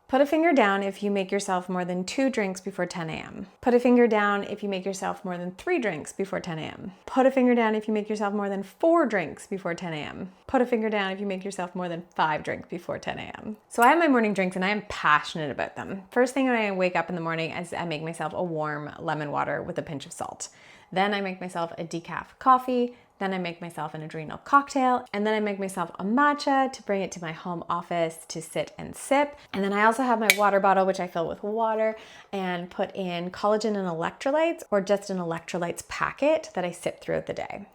Put a finger down if you make yourself more than 2 drinks before 10 a.m. Put a finger down if you make yourself more than 3 drinks before 10 a.m. Put a finger down if you make yourself more than 4 drinks before 10 a.m. Put a finger down if you make yourself more than 5 drinks before 10 a.m. So I have my morning drinks and I am passionate about them. First thing when I wake up in the morning is I make myself a warm lemon water with a pinch of salt. Then I make myself a decaf coffee. Then I make myself an adrenal cocktail, and then I make myself a matcha to bring it to my home office to sit and sip. And then I also have my water bottle, which I fill with water and put in collagen and electrolytes, or just an electrolytes packet that I sip throughout the day.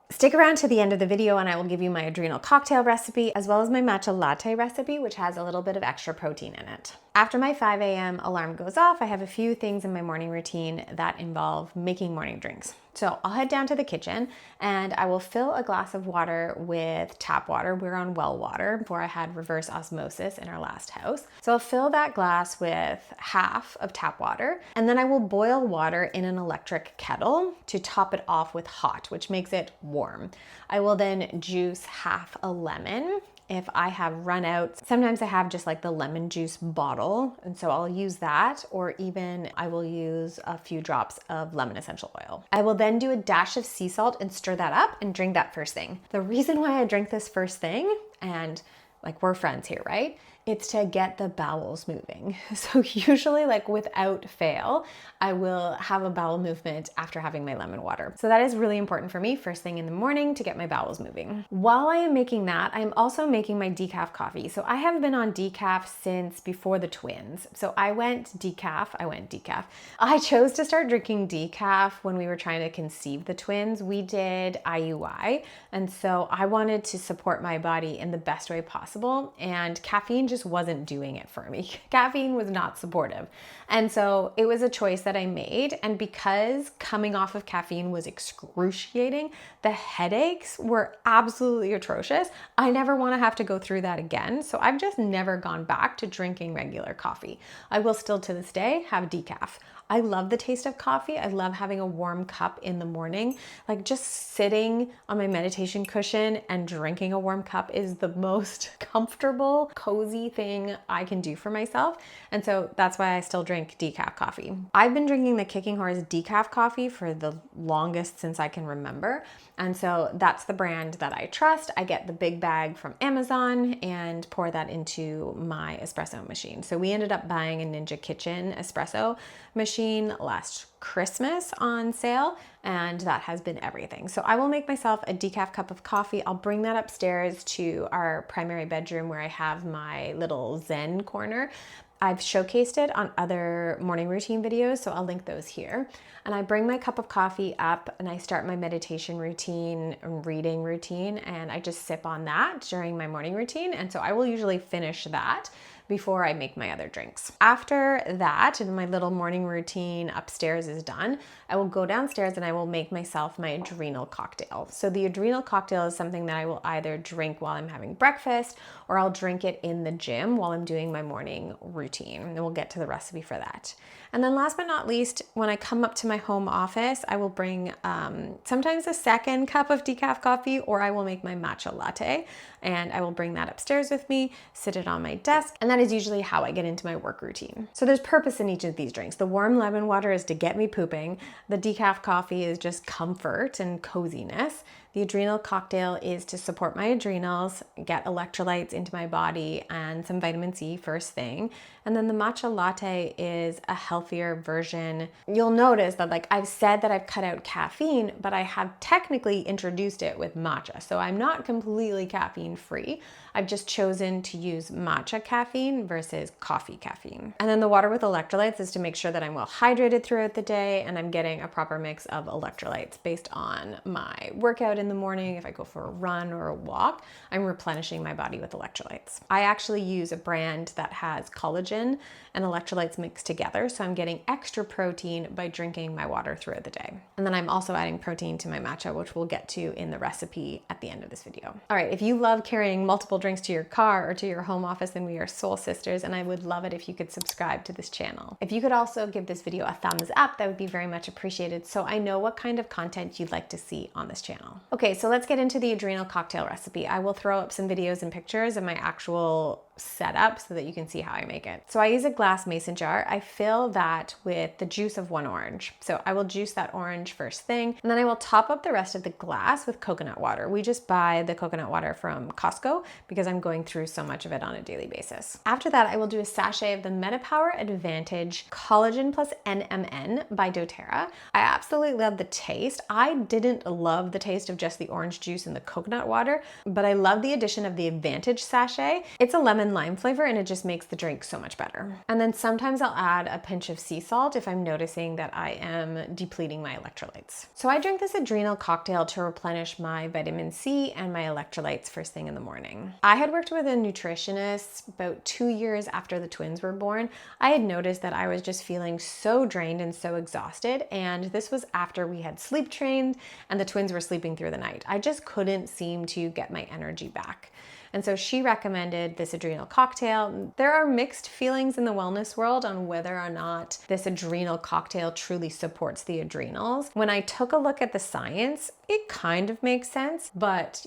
Stick around to the end of the video and I will give you my adrenal cocktail recipe as well as my matcha latte recipe, which has a little bit of extra protein in it. After my 5 a.m. alarm goes off, I have a few things in my morning routine that involve making morning drinks. So I'll head down to the kitchen and I will fill a glass of water with tap water. We're on well water before I had reverse osmosis in our last house. So I'll fill that glass with half of tap water and then I will boil water in an electric kettle to top it off with hot, which makes it warm. I will then juice half a lemon. If I have run out, sometimes I have just like the lemon juice bottle, and so I'll use that, or even I will use a few drops of lemon essential oil. I will then do a dash of sea salt and stir that up and drink that first thing. The reason why I drink this first thing, and like we're friends here, right? It's to get the bowels moving. So usually, like without fail, I will have a bowel movement after having my lemon water. So that is really important for me first thing in the morning to get my bowels moving. While I am making that, I'm also making my decaf coffee. So I have been on decaf since before the twins. So I went decaf. I chose to start drinking decaf when we were trying to conceive the twins. We did IUI. And so I wanted to support my body in the best way possible. And caffeine just wasn't doing it for me. Caffeine was not supportive. And so it was a choice that I made. And because coming off of caffeine was excruciating, the headaches were absolutely atrocious. I never want to have to go through that again. So I've just never gone back to drinking regular coffee. I will still to this day have decaf. I love the taste of coffee. I love having a warm cup in the morning. Like just sitting on my meditation cushion and drinking a warm cup is the most comfortable, cozy thing I can do for myself. And so that's why I still drink decaf coffee. I've been drinking the Kicking Horse decaf coffee for the longest since I can remember. And so that's the brand that I trust. I get the big bag from Amazon and pour that into my espresso machine. So we ended up buying a Ninja Kitchen espresso machine last Christmas on sale, and that has been everything. So I will make myself a decaf cup of coffee. I'll bring that upstairs to our primary bedroom where I have my little Zen corner. I've showcased it on other morning routine videos, so I'll link those here. And I bring my cup of coffee up and I start my meditation routine, reading routine, and I just sip on that during my morning routine. And so I will usually finish that before I make my other drinks. After that, and my little morning routine upstairs is done, I will go downstairs and I will make myself my adrenal cocktail. So the adrenal cocktail is something that I will either drink while I'm having breakfast or I'll drink it in the gym while I'm doing my morning routine. And we'll get to the recipe for that. And then last but not least, when I come up to my home office, I will bring sometimes a second cup of decaf coffee, or I will make my matcha latte and I will bring that upstairs with me, sit it on my desk, and that is usually how I get into my work routine. So there's purpose in each of these drinks. The warm lemon water is to get me pooping. The decaf coffee is just comfort and coziness. The adrenal cocktail is to support my adrenals, get electrolytes into my body and some vitamin C first thing. And then the matcha latte is a healthier version. You'll notice that like I've said that I've cut out caffeine, but I have technically introduced it with matcha. So I'm not completely caffeine free. I've just chosen to use matcha caffeine versus coffee caffeine. And then the water with electrolytes is to make sure that I'm well hydrated throughout the day and I'm getting a proper mix of electrolytes based on my workout in the morning. If I go for a run or a walk, I'm replenishing my body with electrolytes. I actually use a brand that has collagen and electrolytes mixed together, so I'm getting extra protein by drinking my water throughout the day. And then I'm also adding protein to my matcha, which we'll get to in the recipe at the end of this video. All right, if you love carrying multiple drinks to your car or to your home office, then we are soul sisters, and I would love it if you could subscribe to this channel. If you could also give this video a thumbs up, that would be very much appreciated, so I know what kind of content you'd like to see on this channel. Okay, so let's get into the adrenal cocktail recipe. I will throw up some videos and pictures of my actual set up so that you can see how I make it. So I use a glass mason jar. I fill that with the juice of 1 orange. So I will juice that orange first thing, and then I will top up the rest of the glass with coconut water. We just buy the coconut water from Costco because I'm going through so much of it on a daily basis. After that, I will do a sachet of the MetaPower Advantage Collagen Plus NMN by doTERRA. I absolutely love the taste. I didn't love the taste of just the orange juice and the coconut water, but I love the addition of the Advantage sachet. It's a lemon lime flavor and it just makes the drink so much better. And then sometimes I'll add a pinch of sea salt if I'm noticing that I am depleting my electrolytes. So I drink this Adrenal cocktail to replenish my vitamin C and my electrolytes first thing in the morning. I had worked with a nutritionist about 2 years after the twins were born. I had noticed that I was just feeling so drained and so exhausted, and this was after we had sleep trained and the twins were sleeping through the night. I just couldn't seem to get my energy back. And so she recommended this Adrenal cocktail. There are mixed feelings in the wellness world on whether or not this Adrenal cocktail truly supports the adrenals. When I took a look at the science, it kind of makes sense, but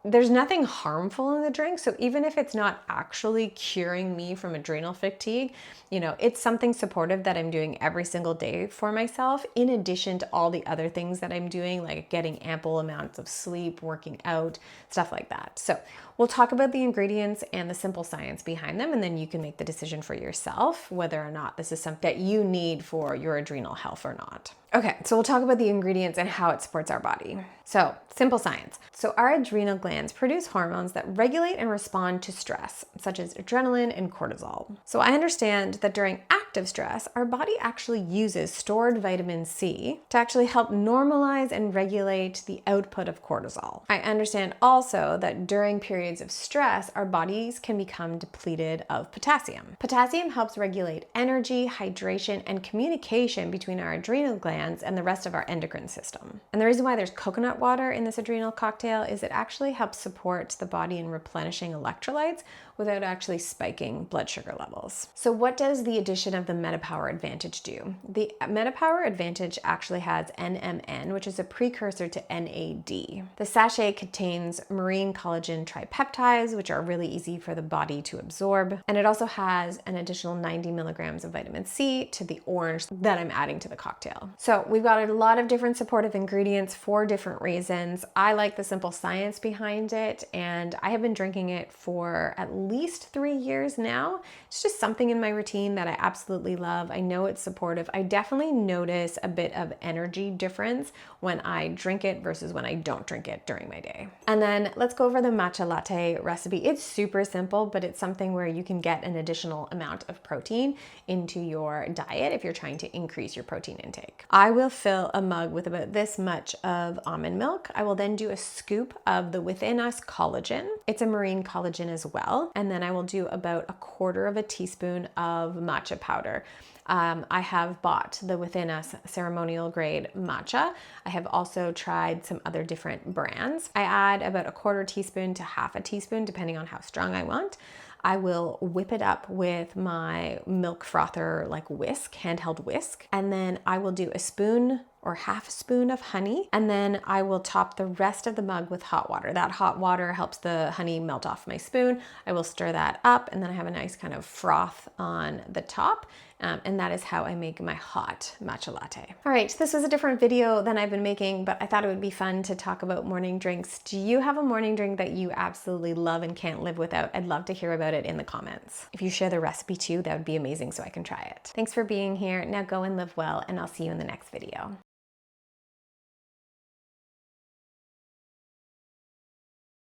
there's nothing harmful in the drink. So even if it's not actually curing me from adrenal fatigue, it's something supportive that I'm doing every single day for myself, in addition to all the other things that I'm doing, like getting ample amounts of sleep, working out, stuff like that. So we'll talk about the ingredients and the simple science behind them, and then you can make the decision for yourself whether or not this is something that you need for your adrenal health or not. Okay, so we'll talk about the ingredients and how it supports our body. So, simple science. So our adrenal glands produce hormones that regulate and respond to stress, such as adrenaline and cortisol. So I understand that during active stress, our body actually uses stored vitamin C to actually help normalize and regulate the output of cortisol. I understand also that during periods of stress, our bodies can become depleted of potassium. Potassium helps regulate energy, hydration, and communication between our adrenal glands and the rest of our endocrine system. And the reason why there's coconut water in this adrenal cocktail is it actually helps support the body in replenishing electrolytes without actually spiking blood sugar levels. So what does the addition of the MetaPower Advantage do? The MetaPower Advantage actually has NMN, which is a precursor to NAD. The sachet contains marine collagen tripeptides, which are really easy for the body to absorb. And it also has an additional 90 milligrams of vitamin C to the orange that I'm adding to the cocktail. So we've got a lot of different supportive ingredients for different reasons. I like the simple science behind it, and I have been drinking it for at least 3 years now. It's just something in my routine that I absolutely love. I know it's supportive. I definitely notice a bit of energy difference when I drink it versus when I don't drink it during my day. And then let's go over the matcha latte recipe. It's super simple, but it's something where you can get an additional amount of protein into your diet if you're trying to increase your protein intake. I will fill a mug with about this much of almond milk. I will then do a scoop of the Within Us collagen. It's a marine collagen as well. And then I will do about 1/4 teaspoon of matcha powder. I have bought the Within Us ceremonial grade matcha. I have also tried some other different brands. I add about 1/4 teaspoon to 1/2 teaspoon, depending on how strong I want. I will whip it up with my milk frother, like whisk, handheld whisk. And then I will do a spoon or 1/2 spoon of honey. And then I will top the rest of the mug with hot water. That hot water helps the honey melt off my spoon. I will stir that up, and then I have a nice kind of froth on the top. And that is how I make my hot matcha latte. All right, this was a different video than I've been making, but I thought it would be fun to talk about morning drinks. Do you have a morning drink that you absolutely love and can't live without? I'd love to hear about it in the comments. If you share the recipe too, that would be amazing so I can try it. Thanks for being here. Now go and live well, and I'll see you in the next video.